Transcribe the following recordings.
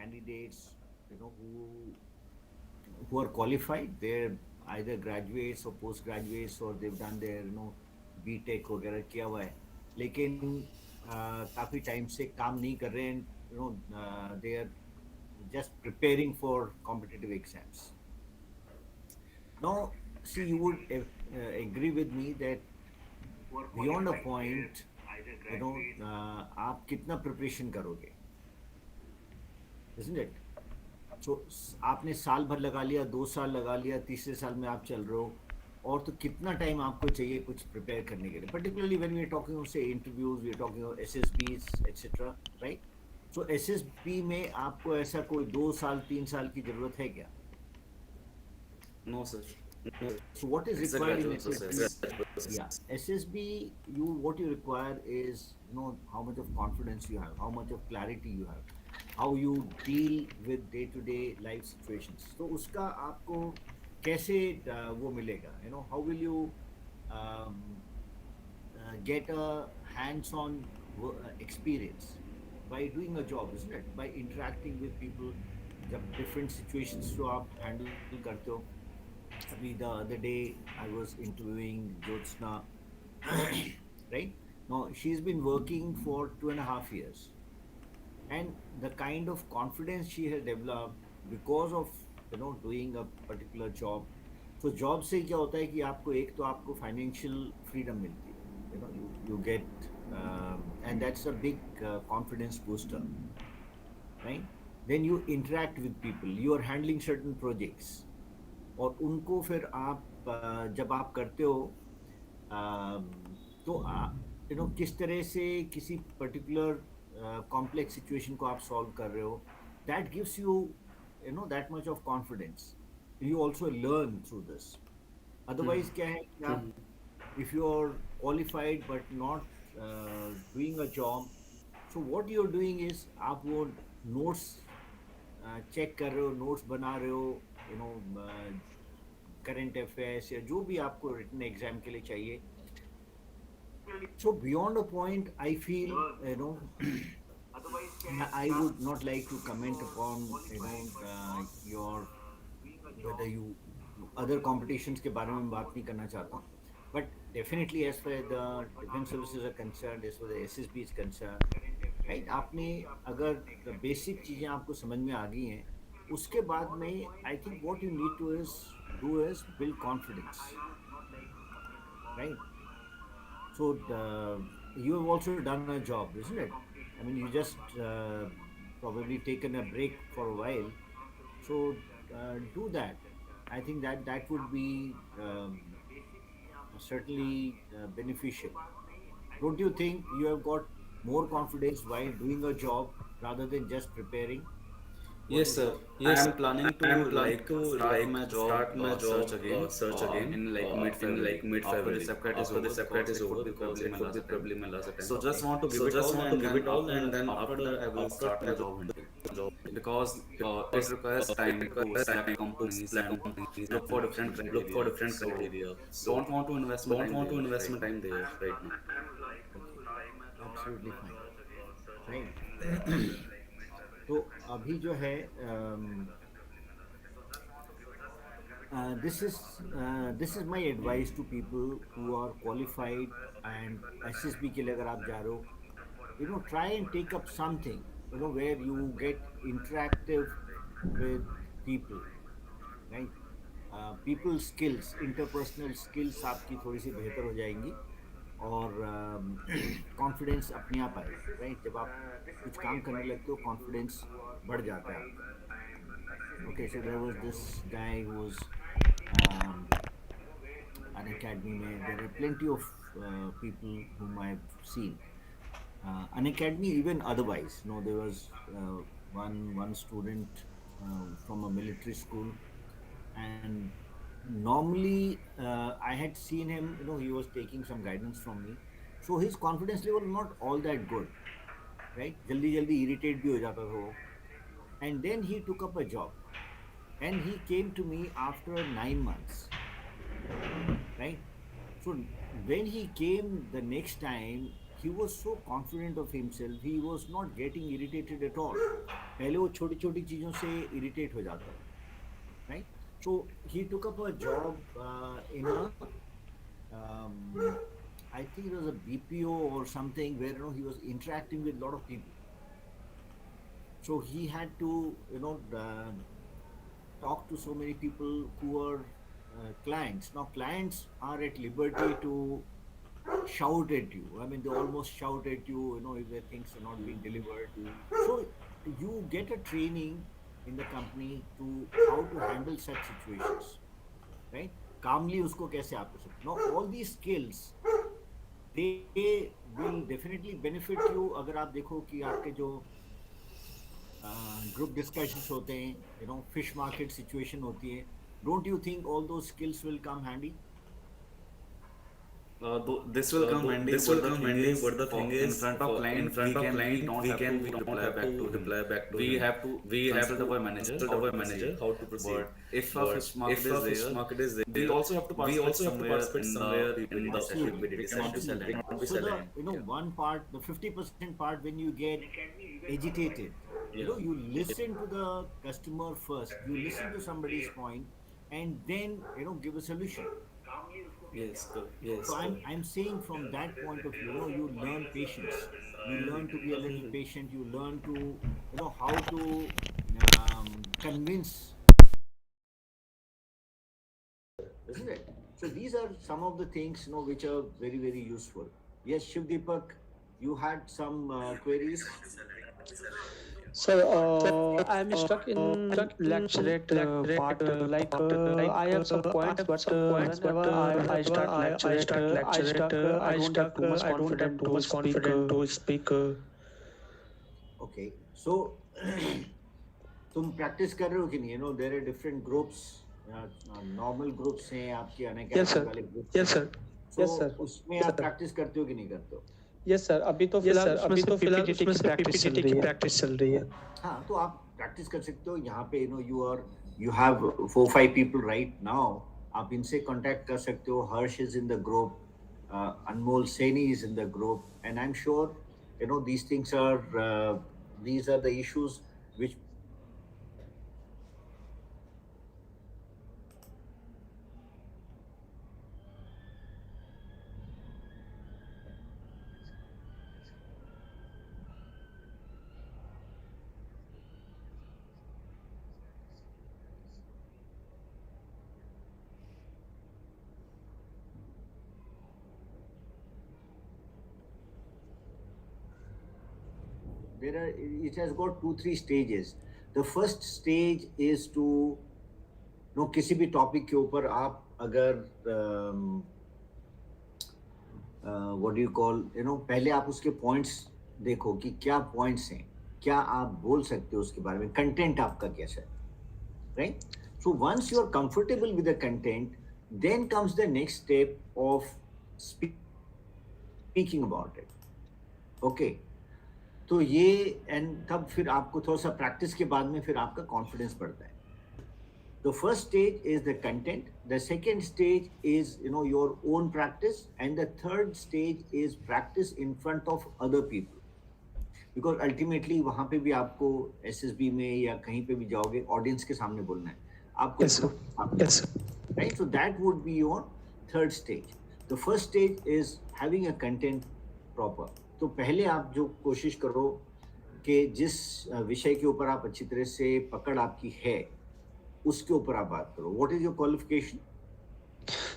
candidates, who are qualified. They're either graduates or post graduates, or they've done their B Tech वगैरह किया हुआ है, लेकिन काफी टाइम से काम नहीं कर रहे हैं. They are just preparing for competitive exams. Now, see, you would agree with me that beyond a point, आप कितना प्रिपरेशन करोगे, isn't it? So आपने साल भर लगा लिया, 2 साल लगा लिया, तीसरे साल में आप चल रहे हो, और तो कितना टाइम आपको चाहिए कुछ प्रिपेयर करने के लिए, particularly when we are talking of say interviews, we are talking of SSBs etcetera, right? So SSB में आपको ऐसा कोई 2 साल 3 साल की जरूरत है क्या? No, sir. So what is It's a required in gradual SSB? process. Yeah, SSB, what you require is how much of confidence you have, how much of clarity you have, how you deal with day-to-day life situations. So उसका आपको कैसे वो मिलेगा? How will you um, get a hands-on experience by doing a job, isn't it? By interacting with people, जब different situations जो आप handle करते हो. Abhi, the other day I was interviewing Jyotsna, right? Now she's been working for 2.5 years, and the kind of confidence she has developed because of doing a particular job. So job से क्या होता है कि आपको एक तो आपको financial freedom मिलती है, you get and that's a big confidence booster, right? Then you interact with people, you are handling certain projects, और उनको फिर आप जब आप करते हो तो किस तरह से किसी पर्टिकुलर कॉम्प्लेक्स सिचुएशन को आप सॉल्व कर रहे हो, that gives you that much of confidence. You also learn through this. Otherwise क्या है कि आप, if you are qualified but not doing a job, so what you're doing is आप वो notes चेक कर रहे हो, नोट्स बना रहे हो, यू नो करंट अफेयर्स या जो भी आपको रिटन एग्जाम के लिए चाहिए. So beyond a point, I feel, I would not like to comment upon your whether you other competitions के बारे में बात नहीं करना चाहता हूँ. But definitely as far as the defense services are concerned, as far as the SSB is concerned, right? आपने अगर the basic चीजें आपको समझ में आ गई हैं, उसके बाद में I think what you need to do is build confidence, right? So you have also done a job, isn't it? I mean, you just probably taken a break for a while. So do that. I think that would be certainly beneficial. Don't you think you have got more confidence while doing a job rather than just preparing? What Yes, would sir. you? I Yes, am sir. planning to I am planning like to start my job start my search job again search again in like mid in February like mid after the February separate is after the over, separate because is it over, would be because probably it my would last be attempt. probably my last attempt. So just Okay. want to give So it just all, want to and give then it all, and then after that I will after start that I my will job hunting, job, because it because requires it time to requires select time to companies select and companies look for and different look for criteria. different So criteria. So don't want to invest my don't time want to there invest right my now. time there right now. Okay, absolutely fine. Right. तो अभी जो है this is my advice to people who are qualified and SSB के लिए अगर आप जा रहे हो, try and take up something, where you get interactive with people, right? People skills, interpersonal skills आपकी थोड़ी सी बेहतर हो जाएंगी, और कॉन्फिडेंस अपने आप आएगा, राइट? जब आप कुछ काम करने लगते हो, कॉन्फिडेंस बढ़ जाता है आपका. Okay, so there was this guy who was um, an academy में. There are plenty of people whom I've seen. An academy, even otherwise. No, there was one student from a military school, and normally I had seen him. He was taking some guidance from me, so his confidence level not all that good, right? जल्दी जल्दी irritate भी हो जाता था वो. And then he took up a job, and he came to me after 9 months, right? So when he came the next time, he was so confident of himself, he was not getting irritated at all. पहले वो छोटी छोटी चीज़ों से irritate हो जाता था, right? So he took up a job in a um, I think it was a BPO or something where he was interacting with a lot of people. So he had to talk to so many people who are clients. Now clients are at liberty to shout at you. I mean, they almost shout at you, if their things are not being delivered. So you get a training in the company to how to handle such situations, right? Calmly उसको कैसे आप कर सकते. Now all these skills they will definitely benefit you अगर आप देखो कि आपके जो ग्रुप डिस्कशंस होते हैं, फिश मार्केट सिचुएशन होती है. डोंट यू थिंक ऑल दो skills will come handy? This will come handy. This But will the come thing handy. is, But the thing in is, front of in client, front of client, we we don't don't have have to to reply back to we him. have to We have consult to our manager, consult our manager how to proceed. But if a But fish market if a is fish there, market is we there, also have to we participate also have to somewhere participate in somewhere the in the decision. liquidity We cannot be decision. selling. We cannot be So the selling. one part, the 50% part, when you get agitated, Yeah. you listen to the customer first, you listen to somebody's point, and then give a solution. Yes, correct. Yes. So I'm saying from that point of view, you learn patience. You learn to be a little patient. You learn to how to convince, isn't it? So these are some of the things which are very very useful. Yes, Shiv Deepak, you had some queries. Sir, I'm stuck in lecturate part. I have some points, but whenever I start lecturate, I don't have too much confidence to speak. Okay, so तुम practice कर रहे हो कि नहीं? There are different groups, normal groups हैं आपके, Yes, sir. Unacademy वाले groups Yes, sir. So, Yes, sir. उसमें आप प्रैक्टिस करते हो कि नहीं करते हो? यस सर, अभी तो फिलहाल उसमें से PPT की प्रैक्टिस चल रही है. हाँ, तो आप प्रैक्टिस कर सकते हो यहाँ पे. You have 4-5 people right now. आप इनसे कांटेक्ट कर सकते हो. हर्ष is in the group, Anmol Saini is in the group, and I'm sure these things are these are the issues which it has got 2-3 stages. The first stage is to किसी भी topic के ऊपर आप अगर what do you call, पहले आप उसके points देखो कि क्या पॉइंट्स हैं, क्या आप बोल सकते हो उसके बारे में, कंटेंट आपका कैसा है, right? So once you are comfortable with the content, then comes the next step of speaking about it. Okay, तो ये एंड तब फिर आपको थोड़ा सा प्रैक्टिस के बाद में फिर आपका कॉन्फिडेंस बढ़ता है. The first stage is the content. The second stage is your own practice, and the third stage is practice in front of other people. Because ultimately वहाँ पे भी आपको SSB में या कहीं पे भी जाओगे, ऑडियंस के सामने बोलना है आपको. Yes, sir. Yes, sir. Right? So that would be your third stage. The first stage is having a content proper. तो पहले आप जो कोशिश करो कि जिस विषय के ऊपर आप अच्छी तरह से पकड़ आपकी है उसके ऊपर आप बात करो. What is your qualification?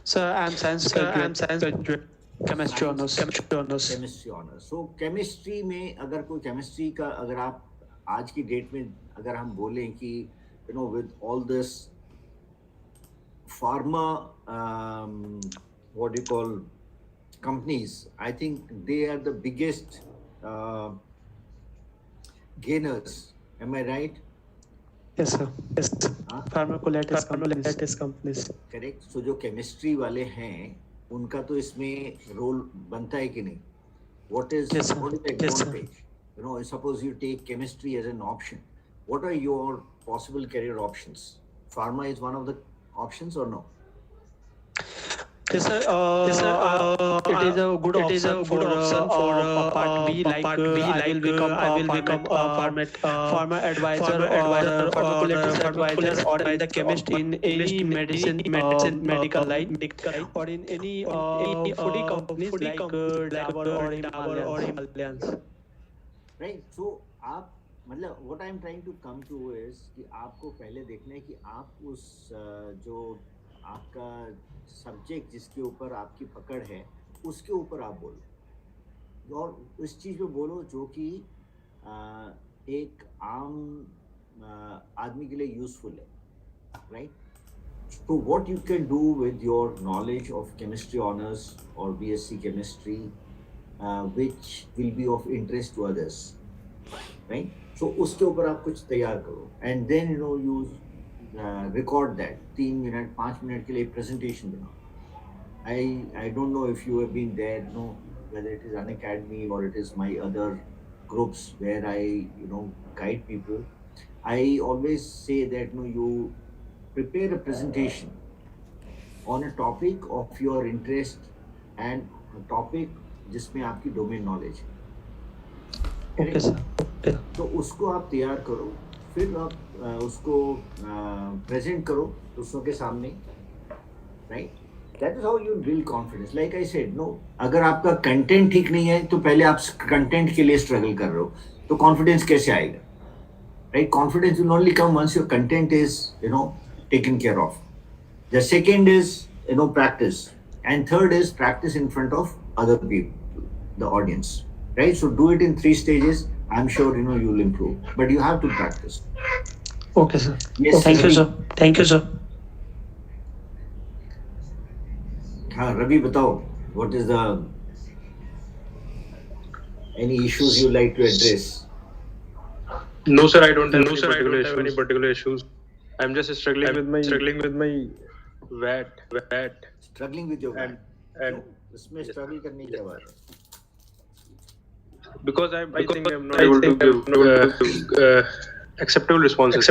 Sir, I'm science graduate. Chemistry honors. Chemistry honors. So chemistry में अगर कोई chemistry का अगर आप आज की डेट में अगर हम बोलें कि with all this pharma what do you call companies, I think they are the biggest gainers. Am I right? Yes, sir. Yes. Pharmacolytis companies. Correct. So जो chemistry वाले हैं उनका तो इसमें रोल बनता है कि नहीं? What is Yes, sir. what is the Yes, sir. advantage? Suppose you take chemistry as an option. What are your possible career options? Pharma is one of the options or no? Yes, sir. It is a good option for part B. I will become a farmer advisor or pharmacologist advisor or in the chemist in any medicine medical line or in any foodie companies like Dabur or Himalayans. Right so आप मतलब what I am trying to come to is कि आपको पहले देखना है कि आप उस जो आपका सब्जेक्ट जिसके ऊपर आपकी पकड़ है उसके ऊपर आप बोलो और उस चीज़ पे बोलो जो कि एक आम आदमी के लिए यूजफुल है right so what you can do with your knowledge of chemistry honours और BSc chemistry which will be of interest to others, right? So उसके ऊपर आप कुछ तैयार करो and then you record that 3 minute 5 minute के लिए presentation बनाओ. I don't know if you have been there, whether it is Unacademy or it is my other groups where I guide people. I always say that you prepare a presentation on a topic of your interest and a topic जिसमें आपकी domain knowledge है Okay, sir. तो उसको आप तैयार करो फिर आप उसको प्रेजेंट करो दूसरों के सामने right that is how you build confidence like I said अगर आपका कंटेंट ठीक नहीं है तो पहले आप कंटेंट के लिए स्ट्रगल कर रहे हो तो कॉन्फिडेंस कैसे आएगा right confidence will only come once your content is taken care of the second is practice and third is practice in front of other people the audience right so do it in 3 stages I'm sure you'll improve but you have to practice Okay, sir. yes Thank you, Ravi. sir. Thank you, sir. हाँ Ravi बताओ what is the any issues you like to address No, sir, I don't have any particular issues. I'm just struggling with my VAT. struggling with your And- mind and- इसमें struggle करने की क्या बात है Because I think I'm not able to give acceptable responses.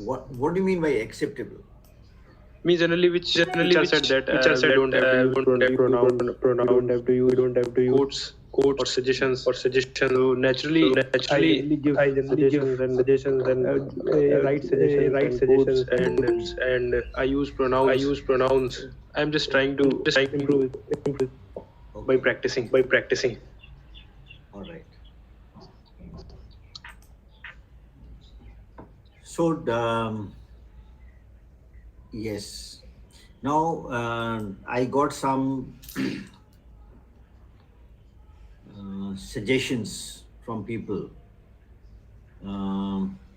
what do you mean by acceptable Me generally which are said that don't have to use quotes or suggestions. So naturally I give suggestions and right suggestions and I use pronouns. I'm just trying to improve by practicing. all right so yes now I got some suggestions from people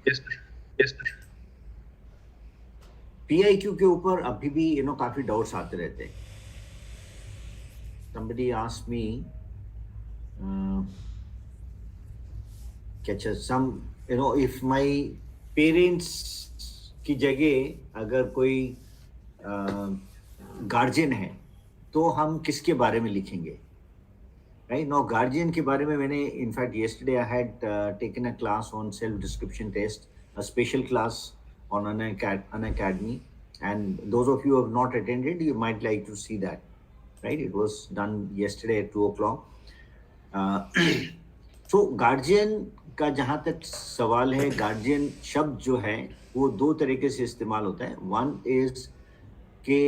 Yes, sir. PIQ के ऊपर अभी भी काफी doubts आते रहते हैं somebody asked me some if my parents की जगह अगर कोई गार्जियन है तो हम किसके बारे में लिखेंगे राइट नो गार्जियन के बारे में मैंने in fact yesterday I had taken a class on self description test a special class on Unacademy and those of you who have not attended you might like to see that right it was done yesterday at 2 o'clock so guardian का जहाँ तक सवाल है guardian शब्द जो है वो 2 तरीके से इस्तेमाल होता है वन इज कि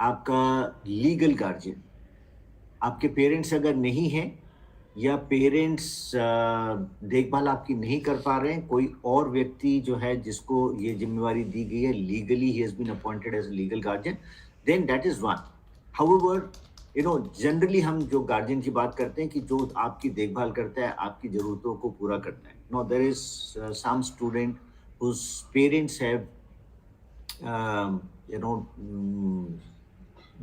आपका लीगल गार्जियन आपके पेरेंट्स अगर नहीं हैं या पेरेंट्स देखभाल आपकी नहीं कर पा रहे हैं कोई और व्यक्ति जो है जिसको ये जिम्मेवारी दी गई है legally he has been appointed as a legal guardian then that is one however generally हम जो गार्जियन की बात करते हैं कि जो आपकी देखभाल करता है आपकी जरूरतों को पूरा करता है no there is some student whose parents have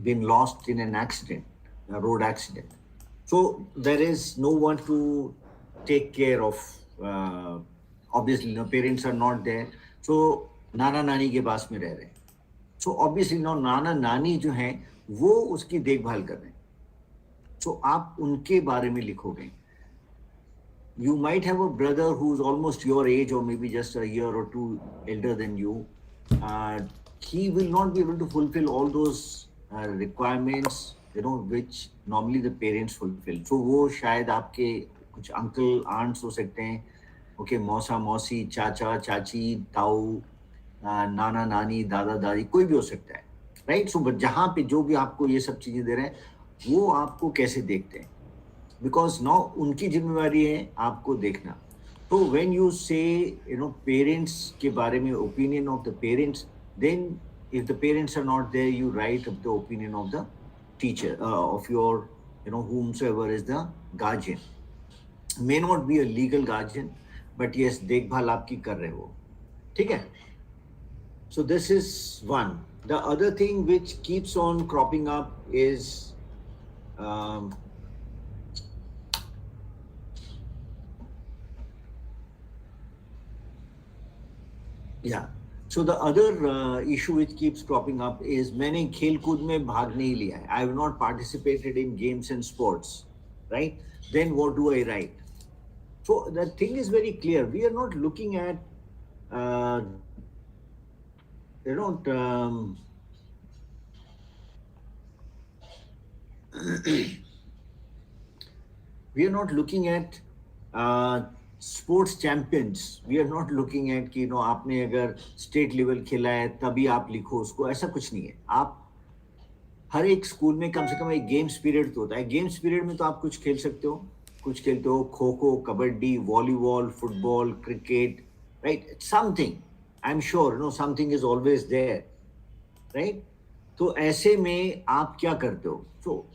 been lost in an accident, a road accident. So there is no one to take care of. Obviously, parents are not there. So नाना नानी के पास में रह रहे हैं. So obviously, नाना नानी जो हैं वो उसकी देखभाल कर रहे हैं. So आप उनके बारे में लिखोगे. You might have a brother who's almost your age or maybe just a year or two elder than you. He will not be able to fulfill all those requirements, which normally the parents fulfill. So वो शायद आपके कुछ uncle aunts हो सकते हैं, okay, मौसा मौसी, चाचा चाची, ताऊ, नाना नानी, दादा दादी, कोई भी हो सकता है, राइट? सो जहाँ पे जो भी आपको ये सब चीजें दे रहे हैं, वो आपको कैसे देखते हैं, बिकॉज नाउ उनकी जिम्मेवारी है आपको देखना. तो व्हेन यू से पेरेंट्स के बारे में opinion of the parents, then if the parents are not there, you write up the opinion of the teacher, of your whomsoever is the guardian. May not be a legal guardian, but yes, देखभाल आपकी कर रहे हो, ठीक है? So this is one. The other thing which keeps on cropping up is um, yeah. So the other issue which keeps cropping up is मैंने खेल कूद में भाग नहीं लिया है. I have not participated in games and sports, right? Then what do I write? So the thing is very clear. We are not looking at, you know, we are not looking at sports champions. We are not looking at कि आपने अगर state level खेला है तभी आप लिखो उसको, ऐसा कुछ नहीं है. आप हर एक स्कूल में कम से कम एक गेम्स पीरियड तो होता है. गेम्स पीरियड में तो आप कुछ खेल सकते हो, कुछ खेलते हो, kho kho, kabaddi, volleyball, football, cricket, right? Something, I am sure something is always there, right? तो ऐसे में आप क्या करते हो? सो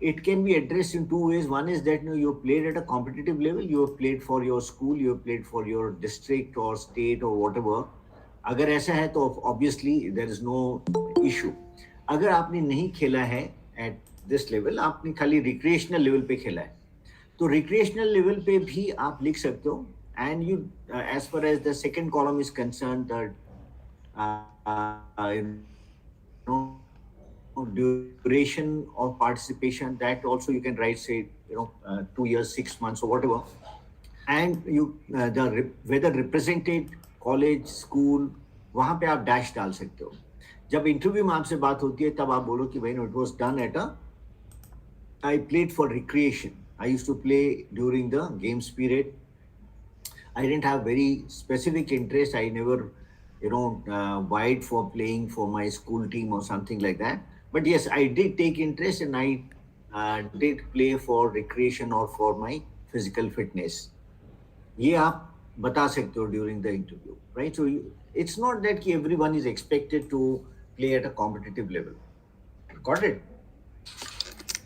it can be addressed in two ways. One is that you played at a competitive level, you have played for your school, you have played for your district or state or whatever. अगर ऐसा है तो obviously there is no issue. अगर आपने नहीं खेला है at this level, आपने खाली recreational level पे खेला है, तो recreational level पे भी आप लिख सकते हो. And you, as far as the second column is concerned, duration of participation, that also you can write, say 2 years, 6 months or whatever. And you whether represented college, school, वहां पे आप dash डाल सकते हो. जब इंटरव्यू में आपसे बात होती है तब आप बोलो कि भाई it was done at I played for recreation. I used to play during the games period. I didn't have very specific interest. I never vied for playing for my school team or something like that. But yes, I did take interest and I did play for recreation or for my physical fitness. ये आप बता सकते हो during the interview, right? So it's not that everyone is expected to play at a competitive level. Got it?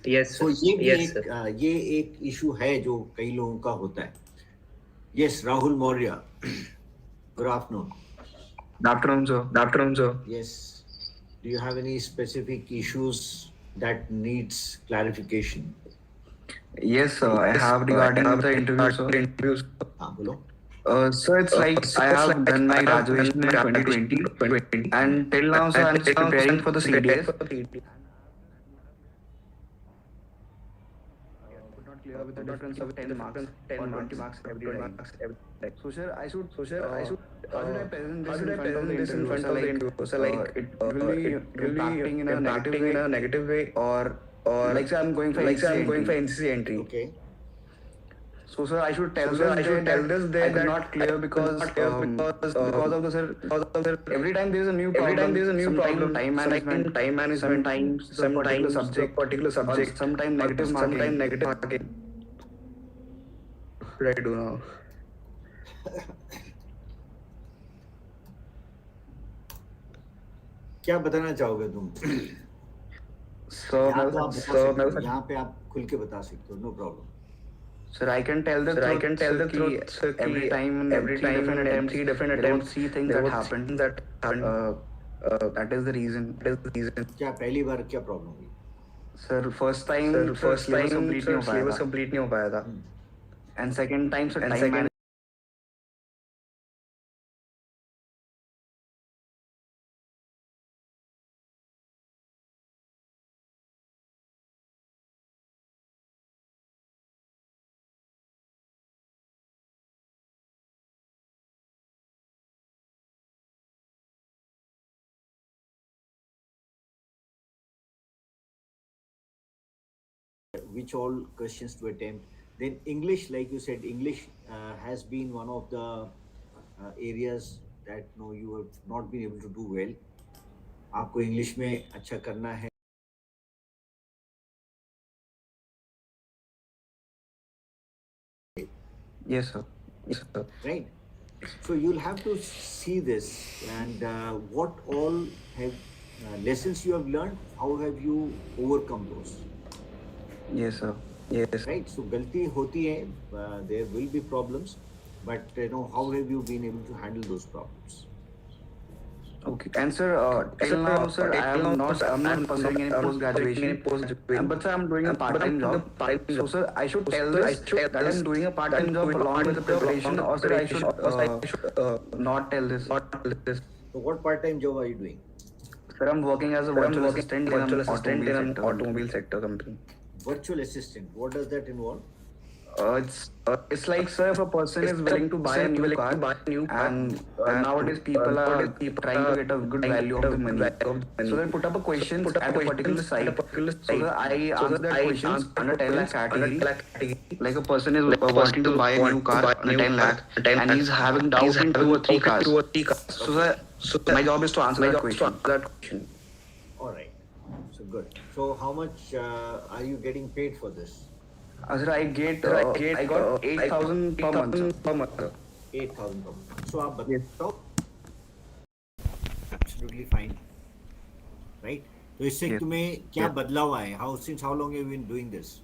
Yes, So sir. Yes, sir. ये एक issue है जो कई लोगों का होता है. Yes, Rahul Maurya. Good afternoon. Good afternoon, sir. Good afternoon, sir. Yes. Do you have any specific issues that needs clarification? Yes, sir. I have regarding the interview, sir. बोलो. So it's like I have done my graduation in 2020, and till now, sir, I'm just preparing for the CDS. Could not clear with the difference of 10 marks, 20 marks every time. So, sir, how should I present this in front of the interviewer? So, like, it will be impacting in a negative way, or like, say, I'm going for NCC entry. Okay. So, sir, I should tell this that I could not clear because of the sir. Every time there is a new problem. Time management. Some particular subject. Sometimes negative marking. What should I do now? क्या बताना चाहोगे तुम? यहाँ पे आप खुल के बता सकते हो, no problem. Sir, I can tell the truth. Sir, every time in three different attempts, see things that happened. That is the reason. क्या पहली बार क्या प्रॉब्लम हुई? Sir, first time syllabus complete नहीं हो पाया था. And second time, sir, time which all questions to attempt. Then English, like you said, English has been one of the areas that no, you have not been able to do well. आपको English में अच्छा करना है. Yes, sir. Yes, sir. Right? So you'll have to see this and what all have lessons you have learned, how have you overcome those? Yes, sir. Yes. Right? So galti hoti hai, there will be problems, but how have you been able to handle those problems? Okay. And sir, till now, sir, I'm not pursuing any post graduation. But sir, I'm doing a part-time job. So sir, I should tell this that I'm doing a part-time job along with the preparation, or sir, I should not tell this. So what part-time job are you doing? Sir, I'm working as a virtual assistant in an automobile sector company. Virtual assistant. What does that involve? It's like, sir, if a person is willing to buy a new car, and nowadays people are trying to get a good value of the money, so they put up a question at a particular site. So I answer that questions under 10 lakh category. Like a person is wanting to buy a new car under 10 lakh, and he's having doubts in 2 or 3 cars. So my job is to answer that question. All right. So good. So how much are you getting paid for this? Sir, I got 8,000 per month. 8,000 per month. So आप बताओ. Absolutely fine. Right? तो इससे तुम्हें क्या बदला हुआ है? Since how long have you been doing this?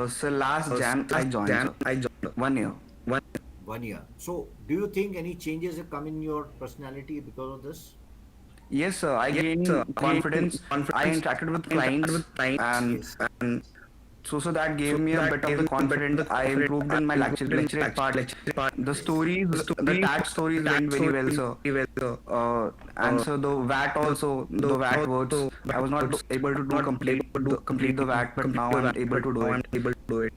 Sir, last Jan I joined. 1 year. 1 year. So do you think any changes have come in your personality because of this? Yes, sir. I gained confidence. I interacted with clients, and so that gave me a bit of the confidence. I improved in my lecture part. The stories, the tag stories went very well, sir. And so the VAT also, the VAT words, I was not able to complete the VAT, but now I'm able to do it.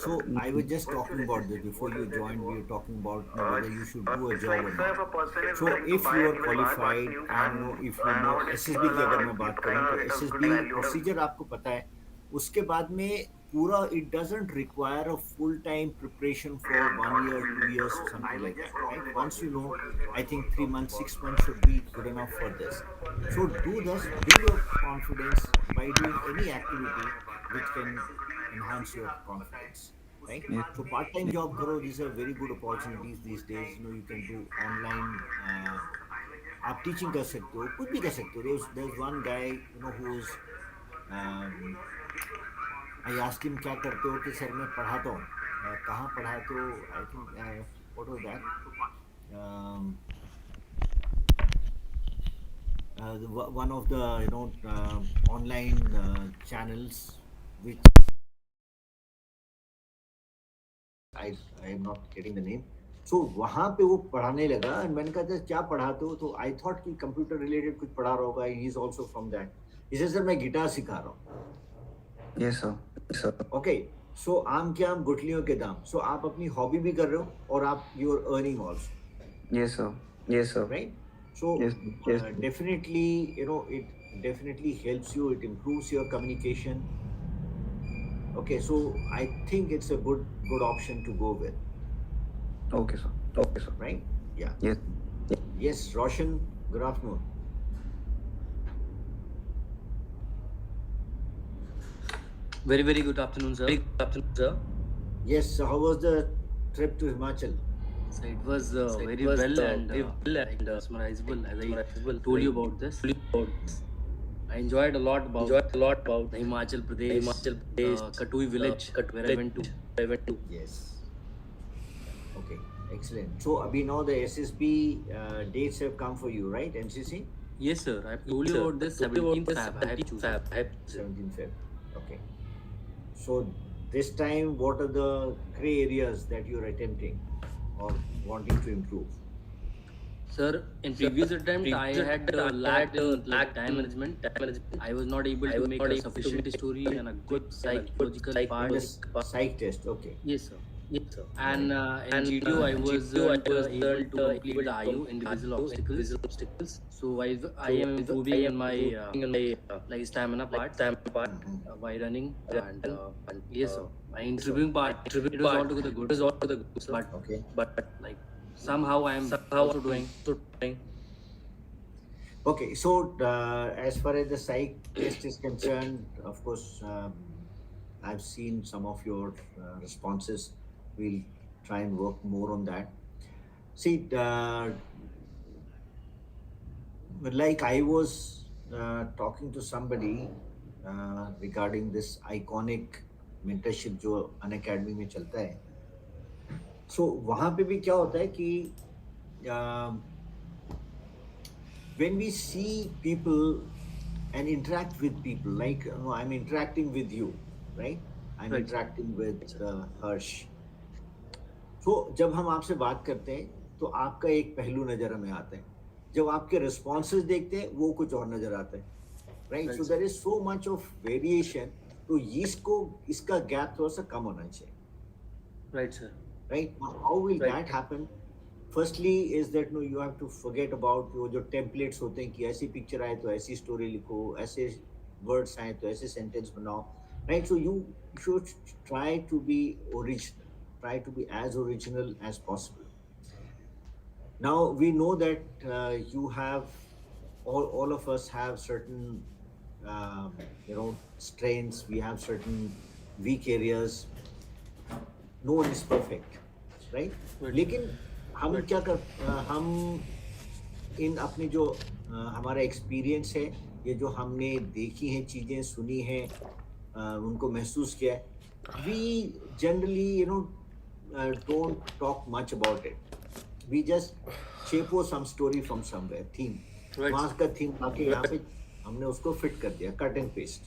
So I was just talking about this before you joined. We were talking about whether you should do a job or not. So if you are qualified and if you know SSB की अगर मैं बात करूँ तो SSB procedure आपको पता है. उसके बाद में पूरा it doesn't require a full-time preparation for 1 year, 2 years, or something like that. Right? Once you know, I think 3 months, 6 months should be good enough for this. So do this, build your confidence by doing any activity which can enhance your confidence. Right? So part-time job karo, these are very good opportunities these days. You can do online. आप teaching कर सकते हो, कुछ भी कर सकते हो. There's one guy who is I asked him क्या करते हो कि सर मैं पढ़ाता हूँ. कहाँ पढ़ाते हो? I think what was that? One of the online channels which I am not getting the name. So वहाँ पे वो पढ़ाने लगा and मैंने कहा क्या पढ़ाते हो? तो I thought कि computer related कुछ पढ़ा रहा होगा. He is also from that. He said sir मैं गिटार सिखा रहा हूँ. Yes, sir. Okay. So आम के आम गुठलियों के दाम. So आप अपनी हॉबी भी कर रहे हो और आप you are earning also. Yes, sir. Right? So yes. Definitely it definitely helps you. It improves your communication. Okay, so I think it's a good option to go with. Okay, sir. Right? Yeah. Yes, Roshan, good afternoon. Very, very good afternoon, sir. Yes, so how was the trip to Himachal? So it was very well and mesmerizable, as I told you about this. I enjoyed a lot about the Himachal Pradesh, Katui village where I went to. Yes. Okay, excellent. So abhi now the SSB dates have come for you, right? NCC? Yes, sir. I have told you about this 17th Feb. I have to choose. 17th Feb. Okay. So this time, what are the gray areas that you're attempting or wanting to improve? Sir, in previous attempt, I had lacked time management. I was not able to make a sufficient story and a good psychological part. Psych test, okay. Yes, sir. Yes, sir. And in GTO, I was able to complete the IU, individual obstacles. So I am improving in my like stamina part by running and yes, sir. My interviewing part it was altogether good. Sir. Okay. But like somehow I am also doing. Okay, so as far as the psych test is concerned, of course, I've seen some of your responses. We'll try and work more on that. See, like I was talking to somebody regarding this iconic mentorship जो Unacademy में चलता है. So वहाँ पे भी क्या होता है कि when we see people and interact with people, like I'm interacting with you, right? I'm Right. interacting with Harsh. So जब हम आपसे बात करते हैं तो आपका एक पहलू नजर हमें आता है. जब आपके responses देखते हैं वो कुछ और नजर आता है, right? So there is so much of variation. तो इसका गैप थोड़ा सा कम होना चाहिए. Right, sir. Right? Now, how will that happen? Firstly is that no, you have to forget about वो जो templates होते हैं कि ऐसी picture आए तो ऐसी story लिखो, ऐसे words आए तो ऐसे sentence बनाओ, right? So you should try to be original, try to be as original as possible. Now we know that you have all of us have certain strengths. We have certain weak areas. No one is perfect, right? लेकिन हम क्या कर हम इन अपने जो हमारा experience है, ये जो हमने देखी हैं चीज़ें, सुनी हैं, उनको महसूस किया है, we generally don't talk much about it. We just cheapo some story from somewhere, theme. Right. वहाँ का theme आके यहाँ पे हमने उसको fit कर दिया, cut and paste.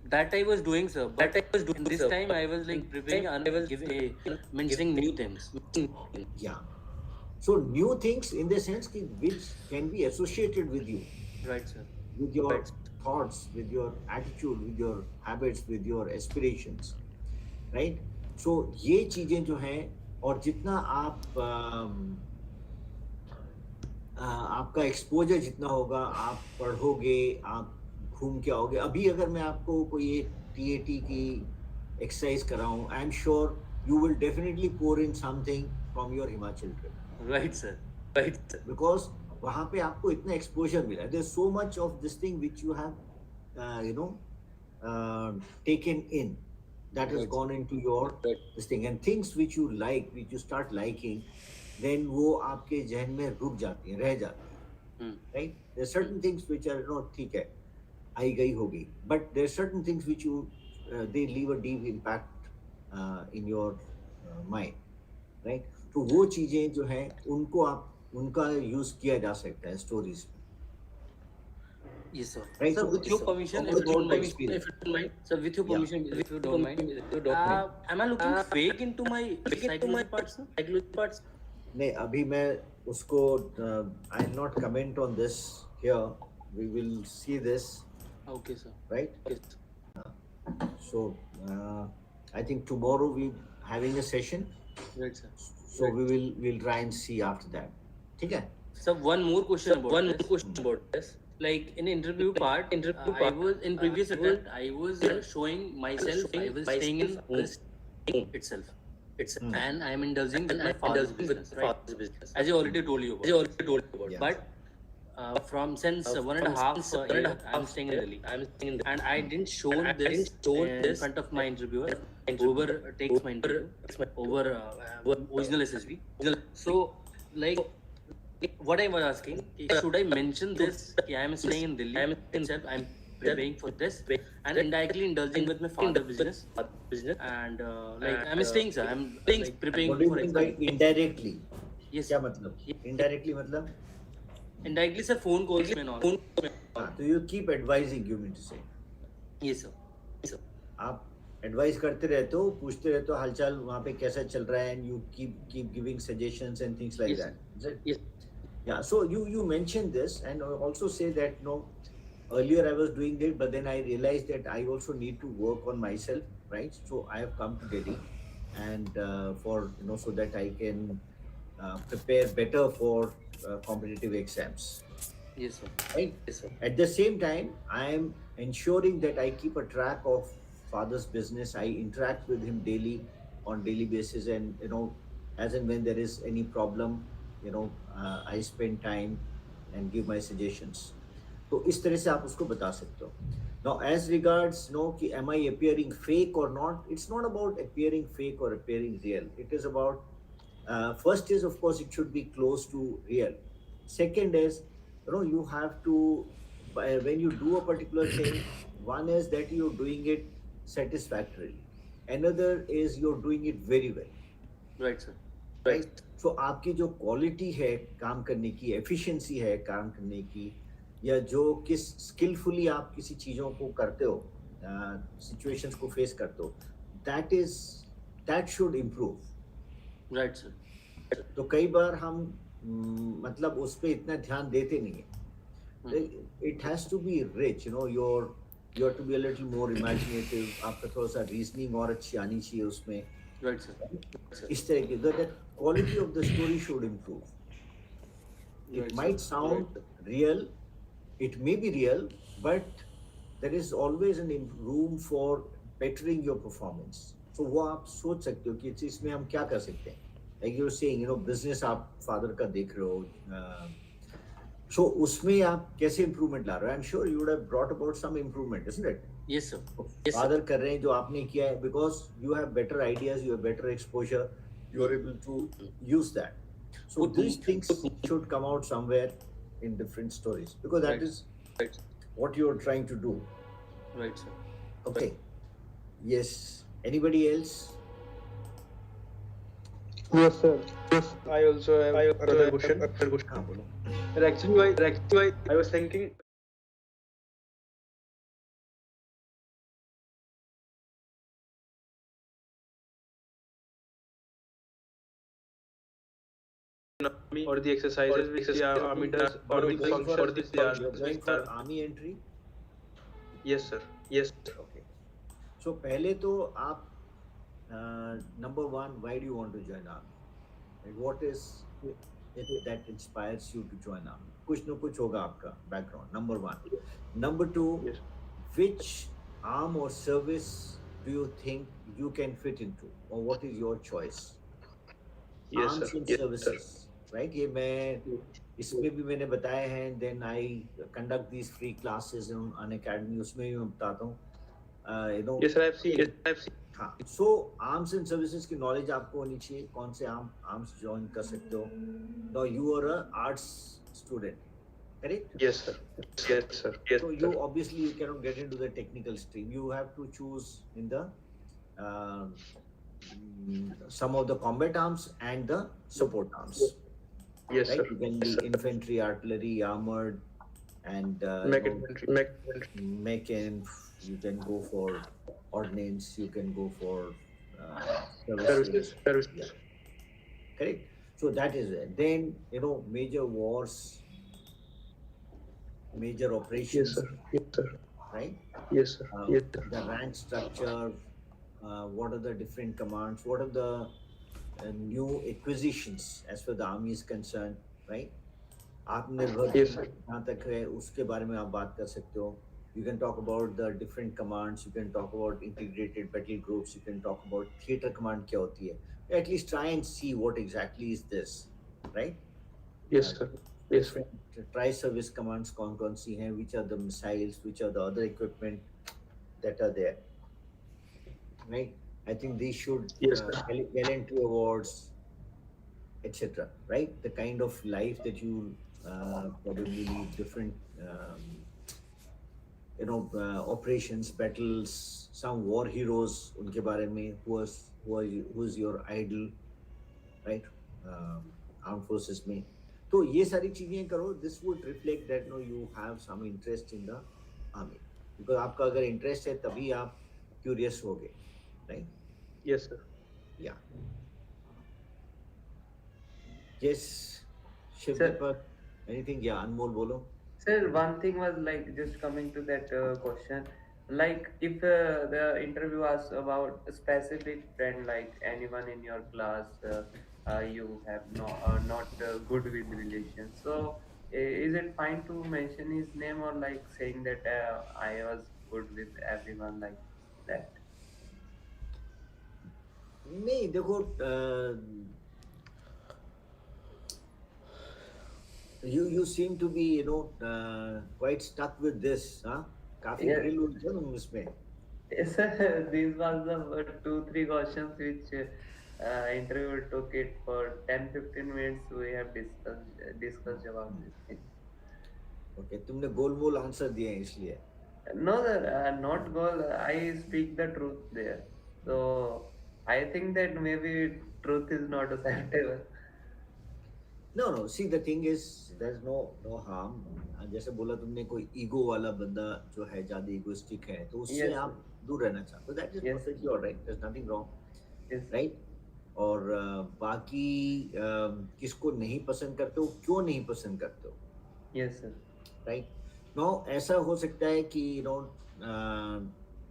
That I was doing, sir. But this time I was like preparing and I was mentioning new things. Yeah. So new things in the sense कि which can be associated with you, Right, sir. with your thoughts, with your attitude, with your habits, with your aspirations, right? So ये चीजें जो हैं, और जितना आपका exposure जितना होगा, आप पढ़ोगे, आप घूम के आओगे. अभी अगर मैं आपको कोई एक TAT की एक्सरसाइज कराऊं, I am sure you will definitely pour in something from your Himachal trip. Right, sir. Because वहाँ पे आपको इतना exposure मिला. There's so much of this thing which you have, taken in, that has gone into your this thing, and things which you like, which you start liking, then वो आपके जहन में रुक जाती हैं, रह जाती हैं, right? There's certain things which are ठीक है, आई गई होगी, but there's certain things which you they leave a deep impact in your mind, right? तो वो चीजें जो हैं उनका यूज किया जा सकता है स्टोरीज में. Yes, sir. Right, Sir, so with your permission, if you don't mind, sir, with your permission, if you don't mind, am I looking fake into my psychology parts, sir? नहीं, अभी मैं उसको I will not comment on this here. We will see this, Okay, sir. right? Yes. So I think tomorrow we having a session, Right, sir. so we'll try and see after that. ठीक है? So one more question about this. Like in interview part, I was in previous attempt, I was showing myself, I was staying in home itself. And I am indulging with my father's business, right? As I already told you about. Yeah. But from since 1.5 years, I'm staying in Delhi. And I didn't show this in front of my interviewer. Whoever takes my interview, over original SSB. So, like, what I was asking, should I mention this? I am staying in Delhi itself. I'm preparing for this and indirectly indulging with my father's business. And like I'm staying, sir. I'm like preparing What do you for mean by exam. indirectly? Yes. क्या मतलब? Indirectly मतलब? Indirectly, sir. Phone calls में all. तो you keep advising, you mean to say? Yes, sir. आप advice करते रहते हो, पूछते रहते हो हालचाल वहाँ पे कैसा चल रहा है, and you keep giving suggestions and things like Yes, that. Is it? Yes. Yeah. So you mentioned this, and also say that earlier I was doing it, but then I realized that I also need to work on myself, right? So I have come to Delhi, and for so that I can prepare better for competitive exams. Yes, sir. Right. Yes, sir. At the same time, I am ensuring that I keep a track of father's business. I interact with him daily, on daily basis, and as and when there is any problem, I spend time and give my suggestions. तो इस तरह से आप उसको बता सकते हो. Now, as regards, कि am I appearing fake or not? It's not about appearing fake or appearing real. It is about first is, of course, it should be close to real. Second is, you have to when you do a particular thing, one is that you're doing it satisfactorily. Another is you're doing it very well. Right, sir. Right. So आपकी जो quality है काम करने की, efficiency है काम करने की, या जो किस स्किलफुली आप किसी चीजों को करते हो, सिचुएशंस को फेस करते हो, that should improve. Right, sir. तो कई बार हम मतलब उस पे इतना ध्यान देते नहीं है. It has to be rich, you have to be a little more imaginative. आपका थोड़ा सा रीजनिंग और अच्छी आनी चाहिए उसमें. Right, sir. इस तरह की that quality of the story should improve. It Right, might sir. sound real, it may be real, but there is always room for bettering your performance. So वो आप सोच सकते हो कि इसमें हम क्या कर सकते हैं. Like you're saying, business आप father का देख रहे हो, so उसमें आप कैसे improvement ला रहे हो? I'm sure you would have brought about some improvement, isn't it? Yes, sir. Yes, sir. Father कर रहे हैं जो आपने किया है, because you have better ideas, you have better exposure, you are able to use that. So these things should come out somewhere in different stories, because that is what you are trying to do. Right, sir. Okay. Yes. Anybody else? Yes, sir. Yes, I also have another question. हाँ बोलो. Actually, I was thinking. Or the exercises which the army does, or the function or You're going for army entry? Yes, sir. Yes, sir. Okay. So पहले तो आप number one, why do you want to join army? And what is it that inspires you to join army? कुछ न कुछ होगा आपका background. Number one. Number two, Yes. which arm or service do you think you can fit into, or what is your choice? Yes, Arms sir. and Yes, services, right? ये मैं इसमें भी मैंने बताया है. Then I conduct these free classes on Unacademy. उसमें भी मैं बताता हूँ. Yes, sir. I've seen. Yes, I've seen. हाँ. So arms and services की knowledge आपको होनी चाहिए. कौन से arms join कर सकते हो? Now you are a arts student, correct? Yes, sir. Yes, sir. Yes, So sir. you obviously cannot get into the technical stream. You have to choose in the some of the combat arms and the support arms. Yes, Right? sir. You can be infantry, artillery, armored, and Mech infantry. mech, and you can go for ordnance. You can go for services. Services. Yeah. Correct. So that is it. Then major wars, major Yes, operations, sir. Yes, sir. right? Yes, sir. Yes, sir. The rank structure, what are the different commands, what are the new acquisitions as far as the army is concerned, right? आत्मनिर्भर Yes, sir. जहाँ तक है उसके बारे में आप बात कर सकते हो. You can talk about the different commands, you can talk about integrated battle groups, you can talk about theater command क्या होती है. At least try and see what exactly is this, right? Yes, sir. Yes, sir. Tri-service commands कौन सी हैं, which are the missiles, which are the other equipment that are there, right? I think these should Yes, sir. gallantry awards, etc. Right? The kind of life that you probably lead, different operations, battles, some war heroes उनके बारे में, who's your idol, right? Armed forces में. तो ये सारी चीजें करो. This would reflect that you have some interest in the army, because आपका अगर interest है तभी आप curious होगे, right? Yes, sir. Yeah. Yes. Shiv Sir. Deepak, anything? Yeah, Anmol bolo. Sir, one thing was like just coming to that question. Like if the interview asks about a specific friend, like anyone in your class, you have not good with relations. So is it fine to mention his name, or like saying that I was good with everyone like that? नहीं देखो, you seem to be quite stuck with this, हाँ? काफी Yes. drill हुई तुम इसमें. Yes, these was the two, three questions which interviewer took it for 10-15 minutes. We have discussed about this thing. Okay, तुमने गोल मोल answer दिए हैं इसलिए. No, sir, not goal. I speak the truth there. So I think that maybe truth is not acceptable. No, see the thing is there's no harm. जैसे बोला तुमने कोई ego वाला बंदा जो है ज्यादा इगोइस्टिक है तो उससे Yes, आप दूर रहना चाहते हो. That is Yes. perfectly alright. There's nothing wrong, Yes. right? और बाकी किसको नहीं पसंद करते हो, क्यों नहीं पसंद करते हो, Yes, sir. राइट? नो ऐसा हो सकता है कि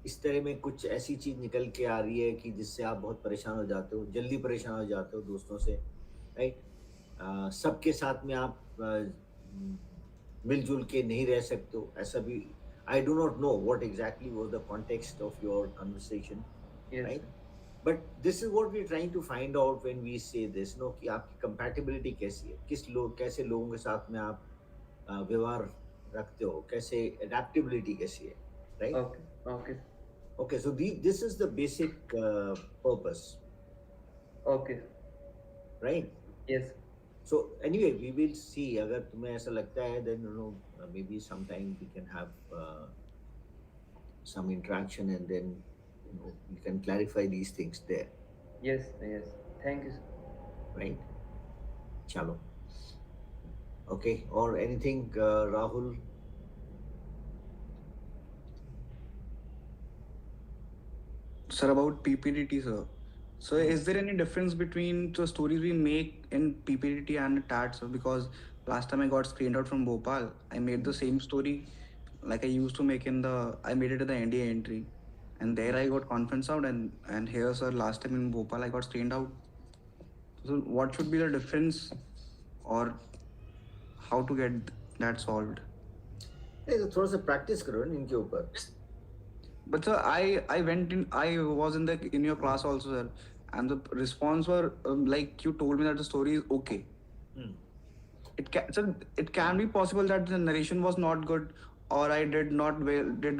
इस तरह में कुछ ऐसी चीज निकल के आ रही है कि जिससे आप बहुत परेशान हो जाते हो, जल्दी परेशान हो जाते हो दोस्तों से, राइट? सबके साथ में आप मिलजुल के नहीं रह सकते हो, ऐसा भी. I do not know what exactly was the context of your conversation, Yes. Right? But this is what we trying to find out when we say this, no, कि आपकी कंपैटिबिलिटी कैसी है, कैसे लोगों के साथ में आप व्यवहार रखते हो, कैसे एडेप्टेबिलिटी कैसी है, right? Okay. Okay. Okay, so this is the basic purpose, Okay. right? Yes. So anyway, we will see. अगर तुम्हें ऐसा लगता है, then maybe sometime we can have some interaction, and then we can clarify these things there, Yes. Yes. Thank you, sir. right? Chalo. Okay, or anything, Rahul? Sir, about PPDT, sir. So, is there any difference between the stories we make in PPDT and TAT, sir? Because last time I got screened out from Bhopal, I made the same story like I used to make I made it in the NDA entry, and there I got conference out, and here, sir, last time in Bhopal I got screened out. So, what should be the difference, or how to get that solved? नहीं तो थोड़ा सा practice करो ना इनके ऊपर. But sir, I went in. I was in your class also, sir, and the response were like you told me that the story is okay. Hmm. It can be possible that the narration was not good, or I did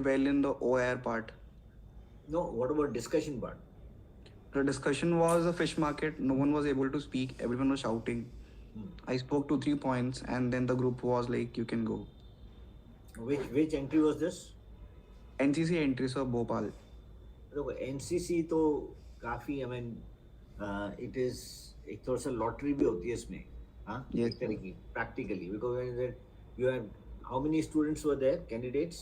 well in the OIR part. No, what about discussion part? The discussion was a fish market. No one was able to speak. Everyone was shouting. I spoke 2-3 points, and then the group was like, "You can go." Which entry was this? NCC entry, sir, Bhopal. देखो NCC तो काफी, I mean it is एक थोड़ा सा lottery भी होती है इसमें, हाँ, Yes, एक तरह की practically, because you have how many students were there, candidates?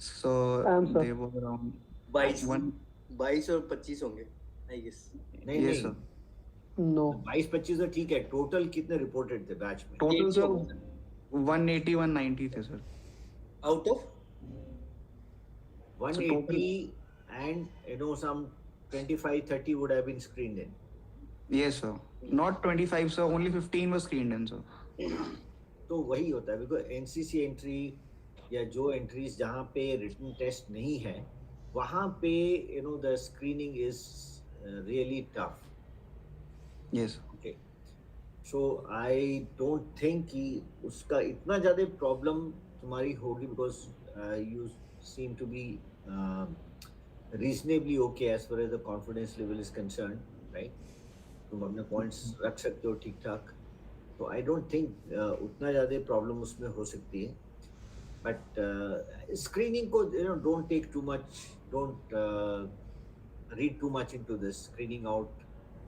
So Sir. they were around 22 और 25 होंगे आई गेस. नहीं yes, नहीं, sir. No. 22-25 तो ठीक है, टोटल कितने रिपोर्टेड थे बैच में? Total, sir, 180-190 थे, sir. Out of 180, and some 25-30 would have been screened in. Yes, sir. Not 25, sir. Only 15 was screened in, sir. तो वही होता है, बिकॉज एनसीसी एंट्री या जो एंट्रीज जहाँ पे रिटन टेस्ट नहीं है वहाँ पे the screening is really tough. Yes, sir. Okay, so I don't think कि उसका इतना ज़्यादा प्रॉब्लम तुम्हारी होगी, because you seem to be reasonably okay as far as the confidence level is concerned, right? तुम अपने पॉइंट्स रख सकते हो ठीक ठाक, तो आई डोंट थिंक उतना ज़्यादा प्रॉब्लम उसमें हो सकती है. बट स्क्रीनिंग को don't take too much, don't read too much into this screening out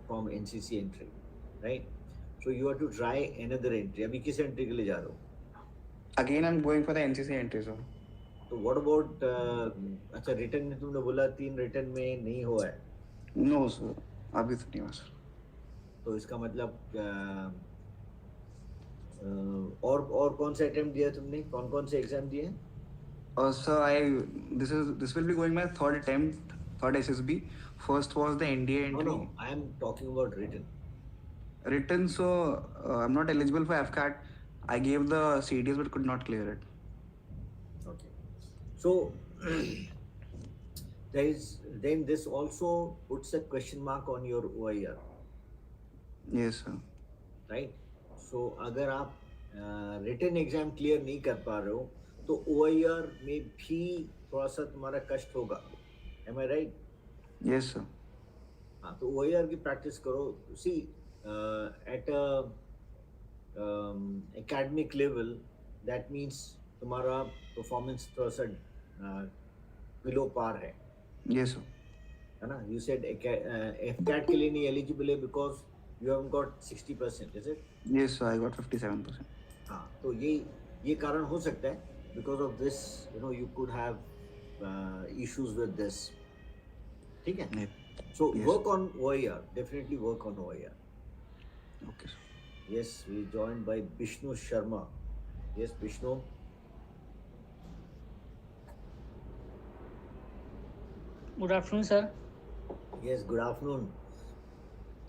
from NCC entry, right? So you have to try another entry. अभी किस एंट्री के लिए जा रहे हो? Again, I'm going for the NCC entry, sir. तो what about, अच्छा return में तुमने बोला 3 रिटर्न में नहीं हुआ है, No, sir. अभी तो नहीं हुआ, sir. तो इसका मतलब और कौन सा अटेम्प्ट दिया तुमने, कौन कौन से एग्जाम दिए हैं? So this will be going my third attempt, third SSB. First was the NDA No, entry. no, I am talking about written. Written, so I'm not eligible for FCAT. I gave the CDS but could not clear it. Okay. So then this also puts a question mark on your OIR, Yes, sir. right? So अगर आप written exam clear नहीं कर पा रहे हो तो OIR में भी थोड़ा सा तुम्हारा कष्ट होगा. Am I right? Yes, sir. हाँ, तो OIR की प्रैक्टिस करो. See, at a academic level, that means तुम्हारा performance थोड़ा सा below par है. Yes, sir. है ना? You said FCAT के लिए नहीं eligible है because you haven't got 60%, is it? Yes, sir. I got 57%. हाँ, तो ये कारण हो सकता है. Because of this, you could have issues with this. ठीक है? Yeah. So Yes. work on OIR. Definitely work on OIR. Okay, sir. Yes, we joined by Bishnu Sharma. Yes, Bishnu. Good afternoon, sir. Yes, good afternoon.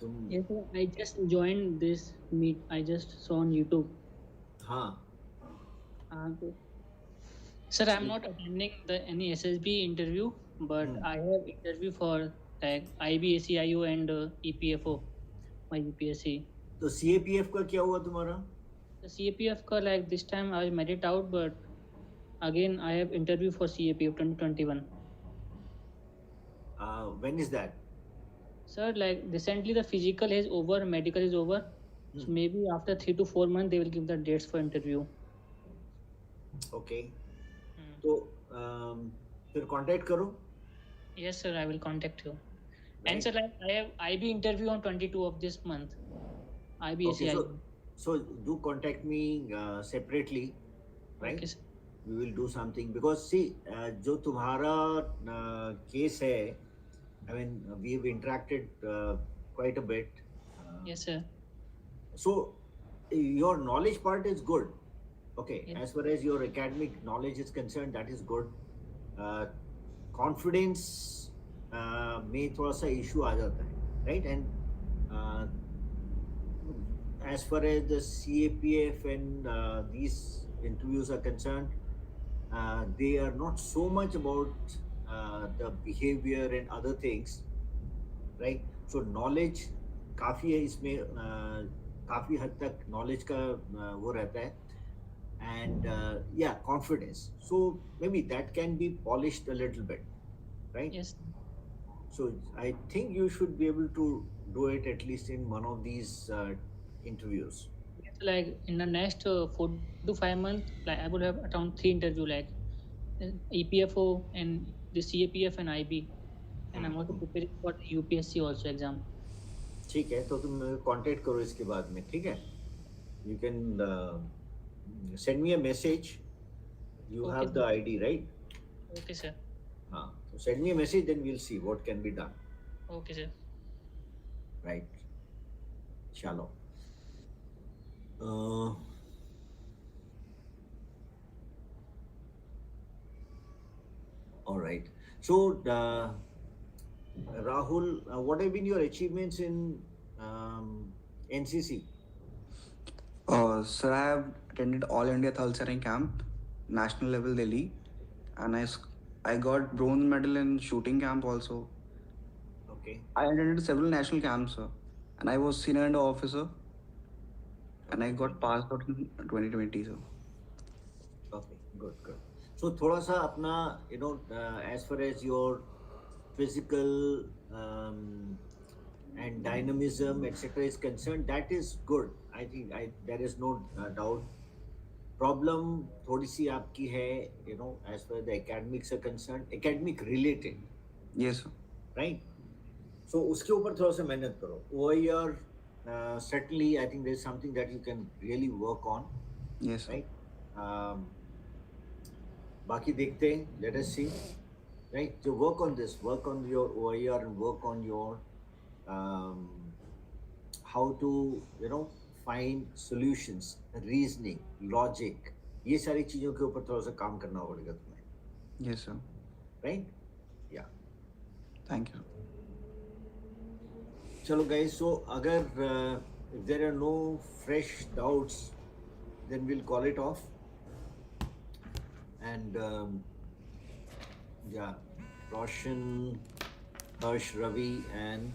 तुम Yes, sir. I just joined this meet. I just saw on YouTube. हाँ, तो- Sir, I'm not attending any SSB interview, but I have interview for like IBACIO and EPFO, my UPSC. तो CAPF का क्या हुआ तुम्हारा? The CAPF का like this time I made it out, but again I have interview for CAPF 2021. When is that? Sir, like recently the physical is over, medical is over. So maybe after 3 to 4 months they will give the dates for interview. Okay. तो फिर contact करो. Yes, sir, I will contact you. Right. And sir, like I have IB interview on 22 of this month. IBACIO. Okay, so do contact me separately, right? Okay, sir. We will do something because see, जो तुम्हारा case है, I mean, we've interacted quite a bit. Yes, sir. So your knowledge part is good. Okay, Yes. as far as your academic knowledge is concerned, that is good. Confidence में थोड़ा सा issue आ जाता है, right? And as far as the CAPF and these interviews are concerned, they are not so much about the behavior and other things, right? So knowledge काफ़ी है इसमें, काफ़ी हद तक knowledge का वो रहता है. And yeah, confidence. So maybe that can be polished a little bit, right? Yes. So I think you should be able to do it at least in one of these interviews. Yes, like in the next 4 to 5 months, like I will have around 3 interview like EPFO and the CAPF and IB, and I'm also preparing for UPSC also exam. ठीक है, तो तुम contact करो इसके बाद में, ठीक है? You can send me a message. You Okay. have the ID, right? Okay, sir. हाँ, so send me a message, then we'll see what can be done, Okay, sir. right? चलो. All right. So, Rahul, what have been your achievements in NCC? Sir, I have attended All India Thalsaring Camp, national level Delhi, and I got bronze medal in shooting camp also. Okay. I attended several national camps, sir, and I was senior under officer, and I got passed out in 2020, sir. Okay, good, good. So थोड़ा सा अपना as far as your physical and dynamism etc. is concerned, that is good. I think there is no doubt. Problem थोड़ी सी आपकी है, as far as the academics are concerned, academic related, Yes, sir. right? So उसके ऊपर थोड़ा सा मेहनत करो. OIR certainly I think there is something that you can really work on, Yes, sir. right? बाकी देखते हैं, let us see, right? So work on this, work on your OIR and work on your how to find solutions, reasoning, logic. ये सारी चीजों के ऊपर थोड़ा सा काम करना पड़ेगा तुम्हें. Yes, sir. right? Yeah. Thank you. Chalo guys, so agar if there are no fresh doubts, then we'll call it off. And yeah, Roshan, Harsh, Ravi, and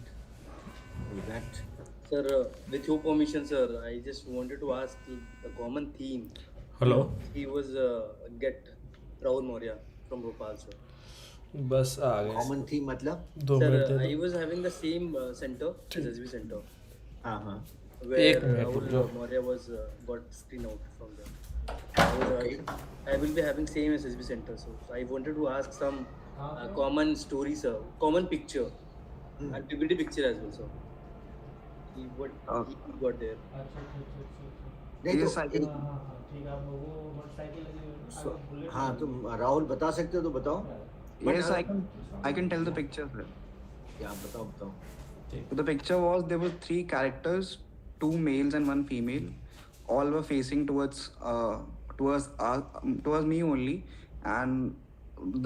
with that, Sir, with your permission, sir, I just wanted to ask the common theme. Hello. He was get Rahul Maurya from Bhopal, sir. बस आ गए common theme matlab? 2 minute Sir, they I दो was having the same center, SSB center, Uh-huh. where एक minute रुक Rahul जाओ Maurya was got screen out from there. I will be having same SSB center, so I wanted to ask some common story, sir, common picture, and PPT picture as well, sir. He got there. नहीं Yes, तो I can. हाँ तुम राहुल बता सकते हो तो बताओ. Yes, I can tell the picture, sir. Yeah, बताओ. The picture was there were 3 characters, 2 males and 1 female. All were facing towards me only, and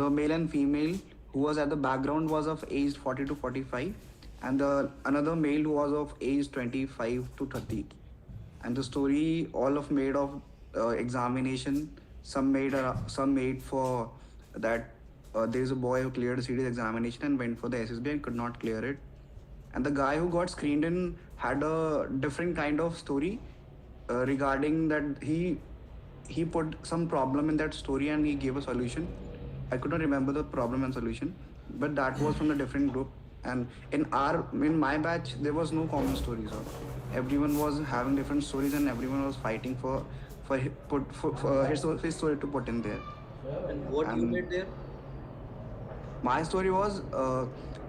the male and female who was at the background was of age 40 to 45, and the another male who was of age 25 to 30. And the story all of made of examination. Some made for that. There is a boy who cleared a serious examination and went for the SSB and could not clear it. And the guy who got screened in had a different kind of story regarding that he put some problem in that story and he gave a solution. I could not remember the problem and solution, but that was from a different group. And in my batch there was no common stories. Everyone was having different stories and everyone was fighting for his story to put in there. And what you made there? My story was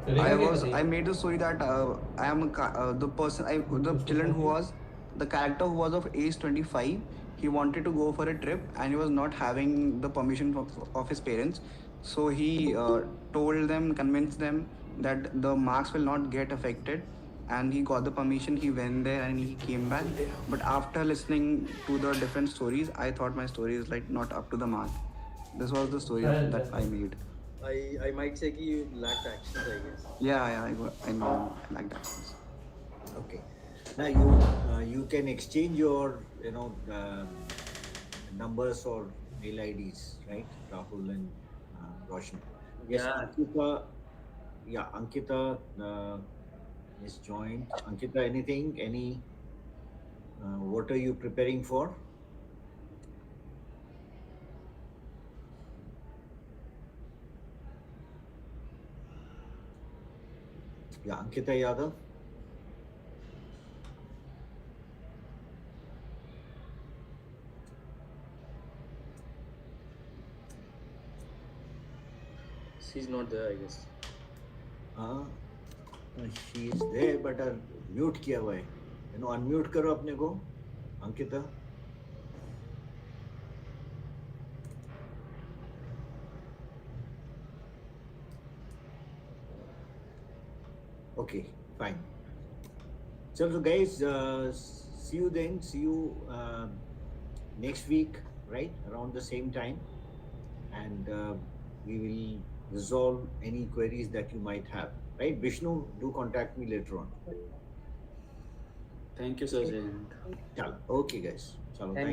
I made the story that I am the children who was the character who was of age 25. He wanted to go for a trip and he was not having the permission of his parents. So he convinced them that the marks will not get affected. And he got the permission, he went there and he came back. But after listening to the different stories, I thought my story is like not up to the mark. This was the story that I made. I might say कि you lacked actions, I guess. Yeah, I know, like that. Okay. Now you can exchange your numbers or mail IDs, right? Rahul and Roshan. Yes, Yeah. Ankita is joined. Ankita, anything? What are you preparing for? Yeah, Ankita Yadav. She's not there, I guess. She is there, but mute किया हुआ है. Unmute करो अपने को, Ankita. Okay, fine. So guys, see you then. See you next week, right? Around the same time. And we will resolve any queries that you might have. Right? Vishnu, do contact me later on. Thank you, Sir Jayant. Chalo. Okay, guys. Chalo, thank you.